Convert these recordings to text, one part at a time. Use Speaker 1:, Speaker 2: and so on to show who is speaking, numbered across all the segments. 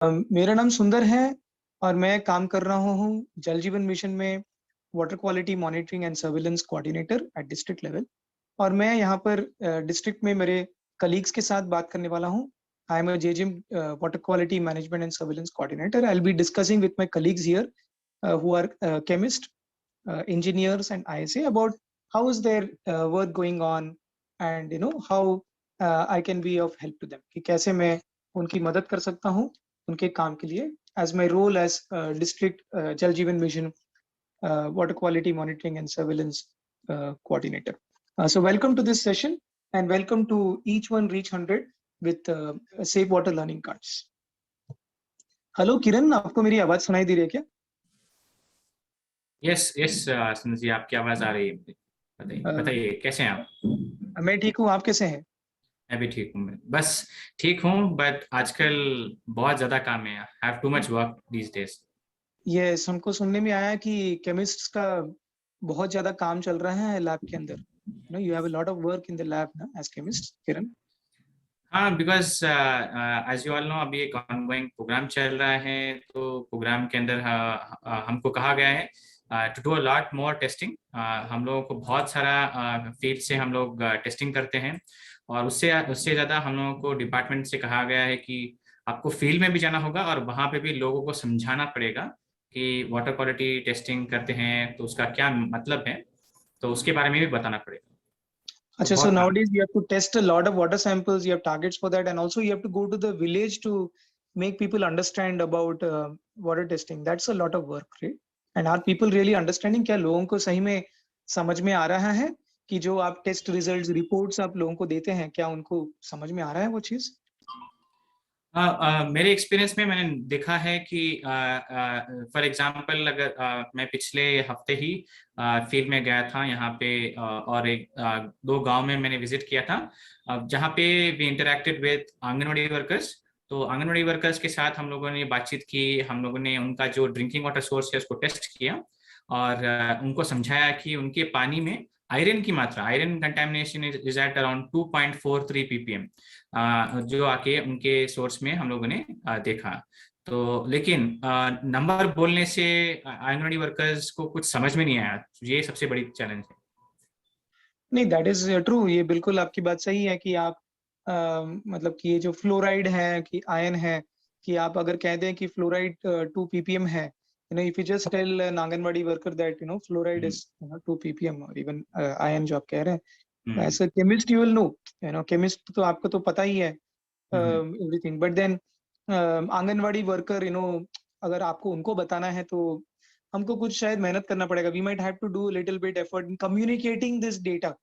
Speaker 1: मेरा नाम सुंदर है और मैं काम कर रहा हूँ जल जीवन मिशन में water quality monitoring and surveillance coordinator at district level. और मैं यहाँ पर डिस्ट्रिक्ट में मेरे कलीग्स के साथ बात करने वाला हूँ। आई एम जेजिम water quality management and surveillance coordinator. I will be discussing with my colleagues here who are chemists, engineers and ISA about how is their work going on and how I can be of help to them कि कैसे मैं उनकी मदद कर सकता हूँ उनके काम के लिए as my role as district Jal Jeevan Mission water quality monitoring and surveillance coordinator. So welcome to this session and welcome to each one reach 100 with safe water learning cards. Hello Kiran, आपको मेरी आवाज सुनाई दे रही है क्या?
Speaker 2: Yes yes Sunil ji, आपकी आवाज आ रही है मुझे। बताइए कैसे हैं आप?
Speaker 1: मैं ठीक हूँ, आप कैसे हैं?
Speaker 2: मैं भी ठीक हूँ, बस ठीक हूँ, बट आजकल बहुत ज्यादा काम है। Have too much work these days.
Speaker 1: Yes, हमको सुनने में आया कि केमिस्ट्स का बहुत ज्यादा काम चल रहा है लैब के अंदर। You have a lot of work in the lab ना एज केमिस्ट, किरण।
Speaker 2: हाँ, because as you all know अभी एक ऑनगोइंग प्रोग्राम चल रहा है, तो प्रोग्राम के अंदर हमको कहा गया है to do a lot more testing. हम लोगों को बहुत सारा फील्ड से हम लोग टेस्टिंग करते हैं, और उससे उससे ज़्यादा हम लोगों को डिपार्टमेंट से कहा गया है कि आपको फील्ड में भी जाना होगा और वहाँ पे भी लोगों को समझाना पड़ेगा कि वाटर क्वालिटी टेस्टिंग करते हैं तो उसका क्या मतलब है, तो उसके बारे में भी बताना पड़ेगा।
Speaker 1: Achha, so nowadays you have to test a lot of water samples, you have targets for that, and also you have to go to the village to make people understand about water testing. That's a lot of work, right? And are people really understanding? क्या लोगों को सही में समझ में आ रहा है कि जो आप टेस्ट रिजल्ट्स रिपोर्ट्स आप लोगों को देते हैं, क्या उनको समझ में आ रहा है वो चीज?
Speaker 2: मेरे एक्सपीरियंस में मैंने देखा है कि फॉर एग्जांपल अगर मैं पिछले हफ्ते ही फील्ड में गया था यहाँ पे, और एक दो गांव में मैंने विजिट किया था, जहाँ पे we interacted with Anganwadi workers. तो आंगनवाड़ी वर्कर्स के साथ हम लोगों ने बातचीत की, हम लोगों ने उनका जो ड्रिंकिंग वाटर सोर्स है उसको टेस्ट किया, और उनको समझाया कि उनके पानी में आयरन की मात्रा, iron contamination is at around 2.43 ppm, जो आके उनके सोर्स में हम लोगों ने देखा। तो लेकिन नंबर बोलने से आंगनवाड़ी वर्कर्स को कुछ समझ में नहीं आया, ये सबसे बड़ी चैलेंज है।
Speaker 1: नहीं, दैट इज ट्रू। ये बिल्कुल आपकी बात सही है कि आप मतलब कि ये जो फ्लोराइड है कि आयन है, कि आप अगर कह दें कि फ्लोराइड 2 ppm है, if you just tell an Anganwadi worker that fluoride is 2 ppm और इवन आयन जो आप कह रहे हैं, as a chemist you will know, chemist तो आपको तो पता ही है everything, but then Anganwadi worker अगर आपको उनको बताना है तो हमको कुछ शायद मेहनत करना पड़ेगा. We might have to do little bit effort in communicating this data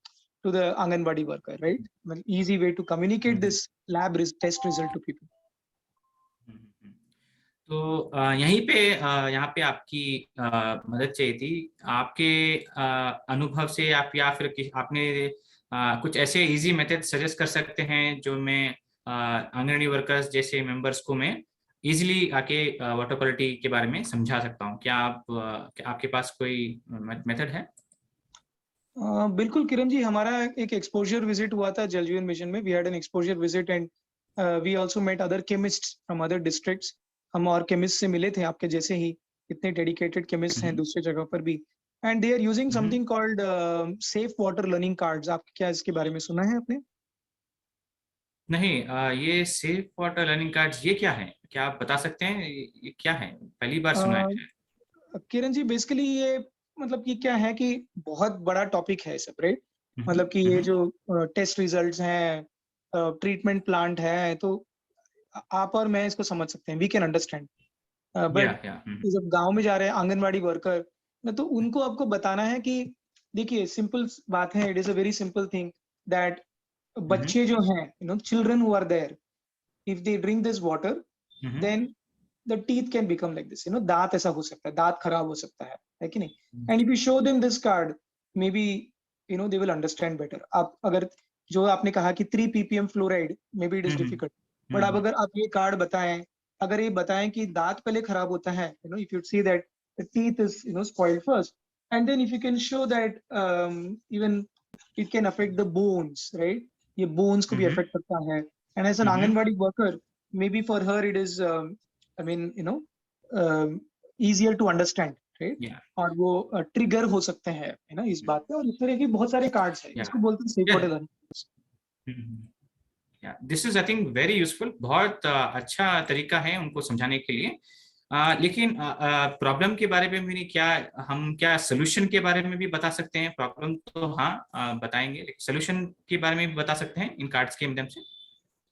Speaker 1: to the Anganwadi worker, right? Well, easy way to communicate this lab test result to people.
Speaker 2: तो यहीं पे यहाँ पे आपकी मदद चाहिए थी। आपके अनुभव से आप या फिर आपने कुछ ऐसे इजी मेथड सजेस्ट कर सकते हैं जो मैं आंगनवाड़ी वर्कर्स जैसे मेंबर्स को मैं इजीली आके वाटर क्वालिटी के बारे में समझा सकता हूँ? क्या आपके पास कोई मेथड है?
Speaker 1: बिल्कुल किरण जी, हमारा एक एक्सपोजर विजिट हुआ था जल जीवन मिशन में. We had an exposure visit and we also met other chemists from other districts. हम और केमिस्ट से मिले थे आपके जैसे ही, इतने डेडिकेटेड केमिस्ट हैं दूसरे जगह पर भी, and they are using something called safe water learning cards. आप क्या इसके बारे में सुना है आपने?
Speaker 2: नहीं, ये सेफ वाटर लर्निंग कार्ड्स ये क्या है? क्या आप बता सकते हैं ये क्या है? पहली बार सुना है।
Speaker 1: किरण जी, बेसिकली ये मतलब कि क्या है कि बहुत बड़ा टॉपिक है सब, राइट? मतलब कि ये जो टेस्ट रिजल्ट्स हैं, ट्रीटमेंट प्लांट है, तो आप और मैं इसको समझ सकते हैं, वी कैन अंडरस्टैंड. बट जब गांव में जा रहे हैं आंगनवाड़ी वर्कर ना, तो उनको आपको बताना है कि देखिए सिंपल बात है, it is a very simple thing that बच्चे जो हैं, children who are there, if they drink this water then the teeth can become like this, दांत ऐसा हो सकता है, दांत खराब हो सकता है कि नहीं? And if you show them this card, maybe they will understand better. आप अगर जो आपने कहा कि 3 ppm fluoride, maybe it is difficult, but अब अगर आप ये कार्ड बताएं, अगर ये बताएं कि दांत पहले खराब होता है, if you see that the teeth is spoiled first, and then if you can show that even it can affect the bones, right? ये bones को भी affect करता है, and as an anganwadi worker, maybe for her it is I mean you know easier to understand, right?
Speaker 2: Yeah.
Speaker 1: और वो trigger हो सकते हैं, है ना, इस बात पे। और इस तरह के बहुत सारे कार्ड्स हैं, इसको बोलते हैं safe water learning.
Speaker 2: This is I think very useful, बहुत अच्छा तरीका है उनको समझाने के लिए। लेकिन प्रॉब्लम के बारे में भी क्या हम क्या सोल्यूशन के बारे में भी बता सकते हैं? प्रॉब्लम तो हाँ बताएंगे, लेकिन सोल्यूशन के बारे में भी बता सकते हैं इन कार्ड्स के माध्यम से।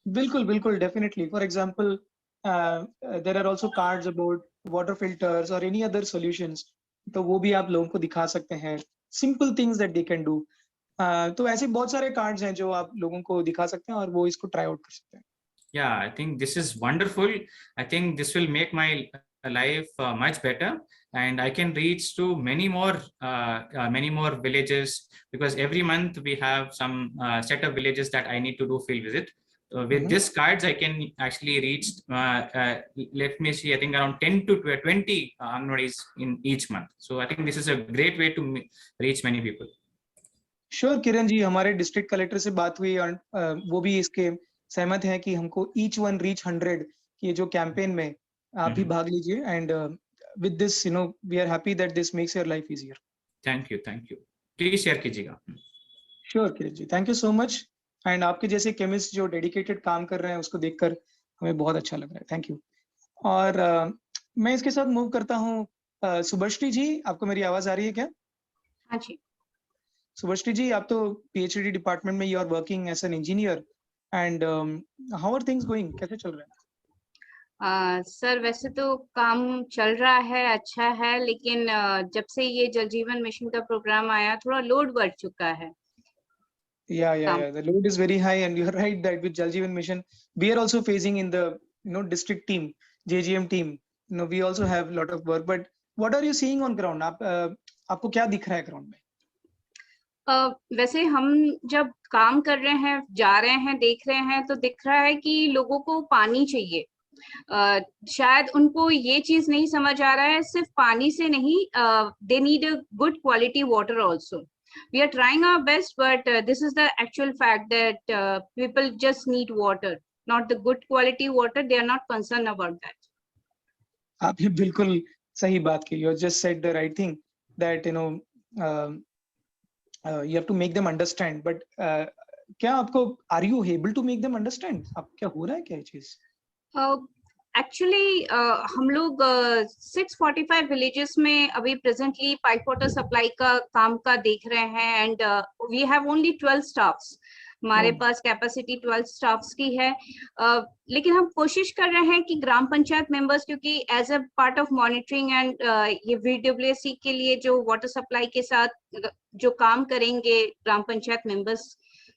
Speaker 1: बिल्कुल बिल्कुल, definitely. For example there are also cards about water filters और एनी अदर सॉल्यूशंस, तो वो भी आप लोगों को दिखा सकते हैं, simple things that they can do. तो ऐसे बहुत सारे कार्ड्स हैं जो आप लोगों को दिखा सकते हैं और वो इसको ट्राई आउट कर सकते हैं।
Speaker 2: Yeah, I think this is wonderful. I think this will make my life much better, and I can reach to many more villages, because every month we have some set of villages that I need to do field visit. With these cards, I can actually reach, let me see, I think around 10 to 20 Anganwadis in each month. So I think this is a great way to reach many people.
Speaker 1: Sure Kiran ji, हमारे district collector से बात हुई और वो भी इसके सहमत हैं कि हमको ईच वन रीच 100 ये जो कैंपेन में आप भी भाग लीजिए। And with this, you know, we are happy that this makes your life easier.
Speaker 2: Thank you, please share कीजिएगा।
Speaker 1: Sure Kiran ji, thank you so much. And आपके जैसे केमिस्ट जो डेडिकेटेड काम कर रहे हैं उसको देखकर हमें बहुत अच्छा लग रहा है। Thank you. और मैं इसके साथ मूव करता हूँ। सुभश्री जी, आपको मेरी आवाज आ रही है क्या?
Speaker 3: हाँ जी।
Speaker 1: सुभश्री जी, आप तो पीएचडी डिपार्टमेंट में you are working as an engineer, and how are things going, कैसे चल रहे हैं?
Speaker 3: सर वैसे तो काम चल रहा है, अच्छा है, लेकिन जब से ये जल जीवन मिशन का प्रोग्राम आया थोड़ा लोड बढ़ चुका है।
Speaker 1: Yeah, the load is very high, and you're right that with Jal Jeevan Mission we are also facing in the, you know, district team, JGM team, you know, we also have a lot of work. But what are you seeing on ground? आपको क्या दिख रहा है ground में?
Speaker 3: वैसे हम जब काम कर रहे हैं, जा रहे हैं, देख रहे हैं, तो दिख रहा है कि लोगों को पानी चाहिए। शायद उनको ये चीज नहीं समझ आ रहा है, सिर्फ पानी से नहीं, they need a good quality water also. We are trying our best, but this is the actual fact that people just need water, not the good quality water. They are not concerned about that.
Speaker 1: आपने बिल्कुल सही बात की। You just said the right thing that, you know, you have to make them understand. But क्या आपको, are you able to make them understand? अब क्या हो रहा है, क्या ये चीज?
Speaker 3: एक्चुअली हम लोग 645 विलेजेस में अभी प्रेजेंटली पाइप वाटर सप्लाई का काम का देख रहे हैं, and we have only 12 staffs. हमारे पास कैपेसिटी 12 स्टाफ्स की है, लेकिन हम कोशिश कर रहे हैं कि ग्राम पंचायत मेंबर्स, क्योंकि as a part of monitoring and ये VWSC के लिए जो वाटर सप्लाई के साथ जो काम करेंगे ग्राम पंचायत मेंबर्स,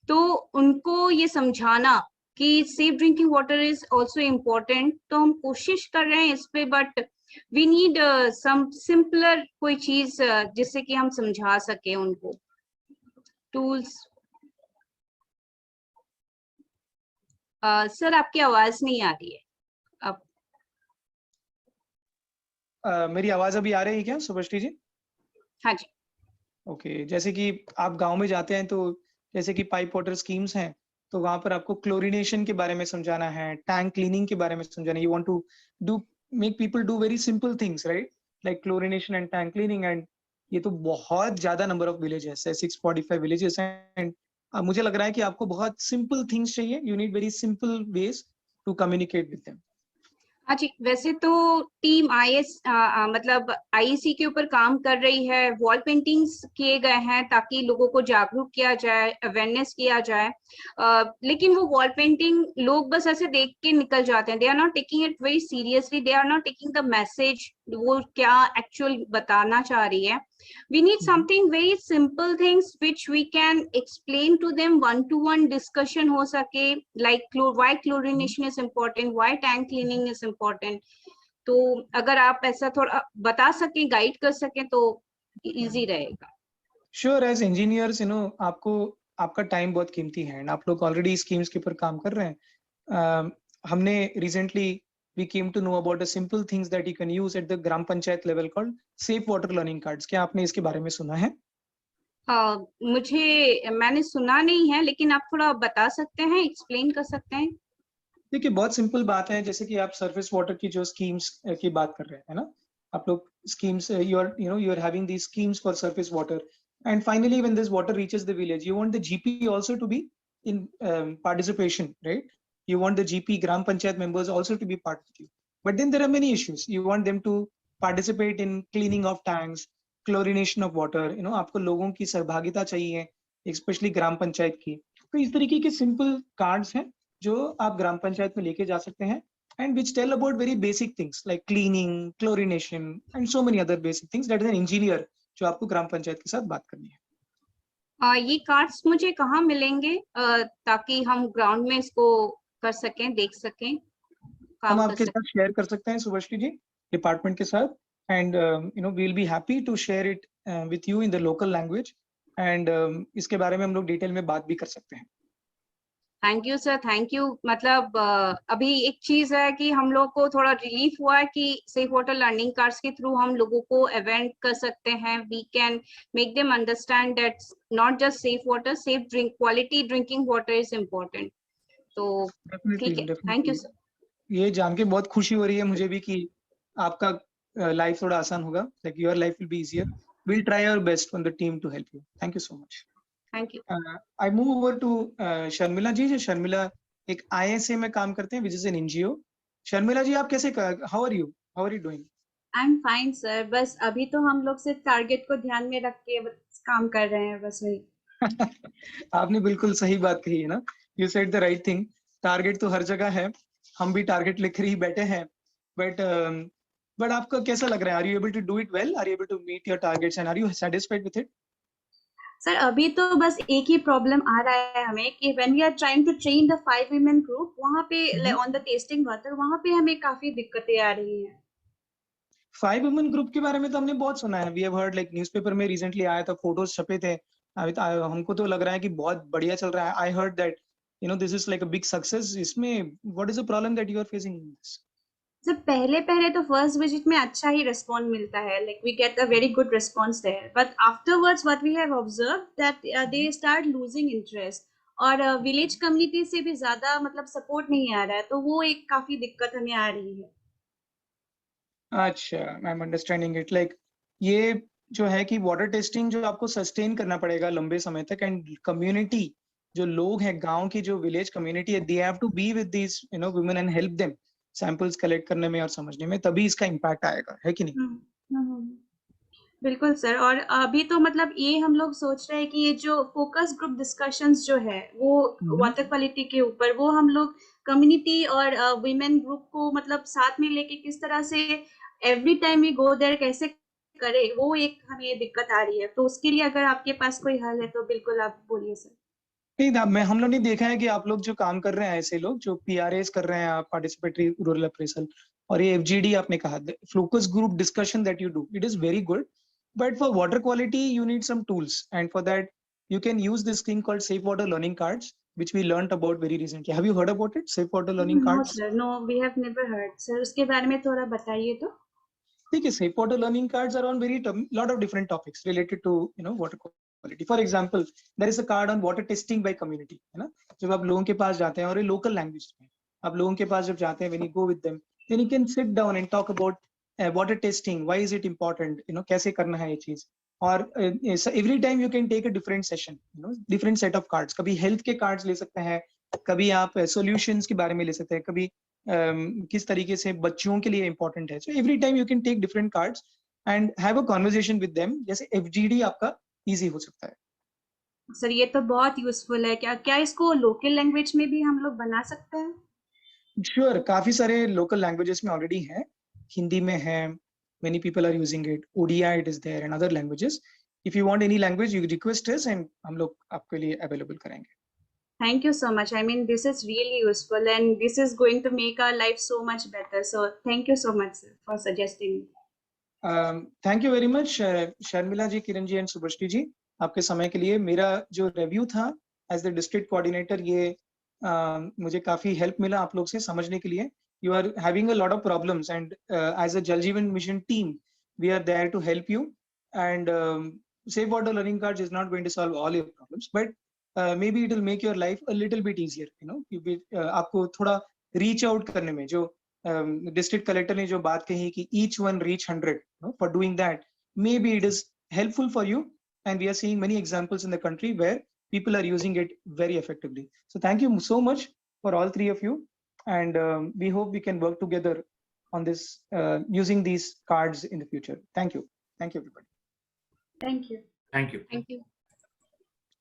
Speaker 3: तो उनको ये समझाना कि safe drinking water is also important. तो हम कोशिश कर रहे हैं इस पे, but we need some simpler कोई चीज जिससे कि हम समझा सके उनको, टूल्स। सर आपकी आवाज नहीं आ रही है अब।
Speaker 1: मेरी आवाज अभी आ रही है क्या सुभश्री जी?
Speaker 3: हाँ जी।
Speaker 1: ओके, जैसे कि आप गांव में जाते हैं तो जैसे कि पाइप वाटर स्कीम्स हैं, तो वहां पर आपको क्लोरिनेशन के बारे में समझाना है, टैंक क्लीनिंग के बारे में समझाना है। You want to do make people do very simple things, right, like chlorination and tank cleaning. And ये तो बहुत ज्यादा नंबर ऑफ विलेजेस है, 645 विलेजेस हैं। एंड मुझे लग रहा है कि आपको बहुत सिंपल थिंग्स चाहिए। You need very simple ways to communicate with them.
Speaker 3: हाँ जी, वैसे तो टीम मतलब IEC के ऊपर काम कर रही है। वॉल पेंटिंग्स किए गए हैं ताकि लोगों को जागरूक किया जाए, अवेयरनेस किया जाए, लेकिन वो वॉल पेंटिंग लोग बस ऐसे देख के निकल जाते हैं। They are not taking it very seriously, they are not taking the message, वो क्या एक्चुअल बताना चाह रही है। We need something very simple things which we can explain to them, one-to-one discussion हो सके, like why chlorination is important, why tank cleaning is important. तो अगर आप ऐसा थोड़ा बता सके, गाइड कर सके तो इजी रहेगा।
Speaker 1: Sure, as engineers, you know, आपको आपका टाइम बहुत कीमती है, एंड आप लोग ऑलरेडी स्कीम्स के ऊपर काम कर रहे हैं। हमने recently we came to know about the simple things that you can use at the gram panchayat level called safe water learning cards. क्या आपने इसके बारे में सुना है?
Speaker 3: मैंने सुना नहीं है, लेकिन आप थोड़ा बता सकते हैं, एक्सप्लेन कर सकते हैं?
Speaker 1: देखिए बहुत सिंपल बात है, जैसे कि आप सरफेस वाटर की जो स्कीम्स की बात कर रहे हैं, है ना? आप लोग schemes, you are having these schemes for surface water, and finally when this water reaches the village, you want the GP also to be in participation, right? You want the GP, Gram Panchayat members also to be part with you. But then there are many issues. You want them to participate in cleaning of tanks, chlorination of water. आपको लोगों की सहभागिता चाहिए, especially ग्राम पंचायत की. तो इस तरीके के simple cards हैं जो आप ग्राम पंचायत में लेके जा सकते हैं, and which tell about very basic things like cleaning, chlorination, and so many other basic things that is an engineer जो आपको ग्राम पंचायत के साथ बात करनी है.
Speaker 3: ये कार्ड्स मुझे कहाँ मिलेंगे ताकि हम ग्राउंड में इसको कर सकें, देख सकें,
Speaker 1: हम
Speaker 3: काम कर
Speaker 1: आपके
Speaker 3: सकें?
Speaker 1: साथ शेयर कर सकते हैं सुभाश्री जी, डिपार्टमेंट के साथ, and we'll be happy to share it with you in the local language, and इसके बारे में हम लोग डिटेल में बात भी कर सकते हैं.
Speaker 3: Thank you sir, thank you. मतलब अभी एक चीज है कि हम लोग को थोड़ा रिलीफ हुआ है कि सेफ वाटर लर्निंग कार्ड्स के थ्रू हम लोगों को अवेयर कर सकते हैं. We can make them understand that not just safe water, safe drink, quality drinking water is important. तो ठीक है, थैंक यू सर.
Speaker 1: ये जान के बहुत खुशी हो रही है मुझे भी कि आपका लाइफ थोड़ा आसान होगा, like your life will be easier. we'll try our best on the team to help you. Thank you so much.
Speaker 3: Thank you.
Speaker 1: I move over to Sharmila ji. जो शर्मिला एक ISA में काम करते हैं, which is an NGO. Sharmila जी, आप कैसे, how are you? How are you doing?
Speaker 4: I'm fine sir. बस अभी तो हम लोग सिर्फ टारगेट को ध्यान में रख के बस काम कर रहे हैं, बस वही.
Speaker 1: आपने बिल्कुल सही बात कही है ना. You said the right thing. Target तो हर जगह है, हम भी टारगेट लिख ही बैठे हैं, बट आपका कैसा लग रहा है? Are you able to do it well? Are you able to meet your targets and are you satisfied with it?
Speaker 4: Sir अभी तो बस एक ही प्रॉब्लम आ रहा है हमें कि when we are trying to train the 5 women group, वहां पे ऑन द टेस्टिंग वाटर, वहां पे हमें काफी दिक्कतें आ रही हैं.
Speaker 1: 5 women ग्रुप के बारे में तो हमने बहुत सुना है. We have heard, like newspaper में रिसेंटली आया था, फोटोज छपे थे. हमको तो लग रहा है कि बहुत बढ़िया चल रहा है. I heard that this is like a big success. इसमें what is the problem that you are facing in this?
Speaker 4: Sir पहले तो फर्स्ट विजिट में अच्छा ही रिस्पॉन्स मिलता है, like we get a very good response there, but afterwards what we have observe that they start losing interest, और village community से भी ज्यादा मतलब सपोर्ट नहीं आ रहा है, तो वो एक काफी दिक्कत हमें आ रही है.
Speaker 1: अच्छा, I am understanding it. Like ये जो है कि वाटर टेस्टिंग जो आपको सस्टेन करना पड़ेगा लंबे समय तक, एंड कम्युनिटी जो लोग हैं, गांव की जो विलेज कम्युनिटी है, they have to be with these women and help them samples collect करने में और समझने में, तभी इसका इम्पैक्ट आएगा, है कि नहीं?
Speaker 4: बिल्कुल सर. और अभी तो मतलब ये हम लोग सोच रहे हैं कि ये जो फोकस ग्रुप डिस्कशंस जो है वो वाटर क्वालिटी के ऊपर, वो हम लोग कम्युनिटी और वीमेन ग्रुप को मतलब साथ में लेके किस तरह से every time we go there कैसे करे, वो एक हमें दिक्कत आ रही है. तो उसके लिए अगर आपके पास कोई हल है तो बिल्कुल आप बोलिए सर.
Speaker 1: नहीं, हम लोग ने देखा है कि आप लोग जो काम कर रहे हैं, ऐसे लोग जो PRAs कर रहे हैं, आप पार्टिसिपेटरी रूरल अप्रेजल, और ये FGD आपने कहा, focus group discussion that you do, it is very good. But for water quality you need some tools, and for that you can use this thing called safe water learning cards, which we learnt about very recently. Have you heard about it, safe water learning cards?
Speaker 4: No sir, no, we have never heard. Sir उसके बारे में थोड़ा बताइए तो.
Speaker 1: देखिए, safe water learning cards are on very lot of different topics related to water quality. For example, there is a card on water testing by community, है ना? जब आप लोगों के पास जाते हैं और ये local language में, आप लोगों के पास जब जाते हैं, when you go with them, then you can sit down and talk about water testing. Why is it important? कैसे करना है ये चीज. और every time you can take a different session, different set of cards. कभी health के cards ले सकते हैं, कभी आप solutions के बारे में ले सकते हैं, कभी किस तरीके से बच्चों के लिए important है. So every time you can take different cards and have a conversation with them. जैसे FGD आपका easy हो सकता है.
Speaker 4: सर ये तो बहुत यूजफुल है. क्या इसको लोकल लैंग्वेज में भी हम लोग बना सकते हैं?
Speaker 1: Sure, काफी सारे लोकल लैंग्वेजेस में ऑलरेडी है. हिंदी में है, many people are using it. ODI it is there, and other languages. If you want any language, you request us and हम लोग आपके लिए available करेंगे.
Speaker 4: Thank you so much. I mean, this is really useful and this is going to make our life so much better. So thank you so much sir, for suggesting.
Speaker 1: Thank you very much, Sharmila ji, Kiran ji and Subhashree जी, आपके समय के लिए. मेरा जो review था as the district coordinator, ये मुझे काफी हेल्प मिला आप लोग से समझने के लिए. You are having a lot of problems, and as a Jal Jeevan Mission team, we are there to help you. And Safe Water Learning Cards is not going to solve all your problems, but maybe it will make your life a little bit easier. आपको थोड़ा reach out करने में, जो district collector ने जो बात कही कि each one reach 100, for doing that, maybe it is helpful for you, and we are seeing many examples in the country where people are using it very effectively. So thank you so much for all three of you, and we hope we can work together on this, using these cards in the future. Thank you. Thank you, everybody.
Speaker 4: Thank you.
Speaker 2: Thank you.
Speaker 3: Thank you.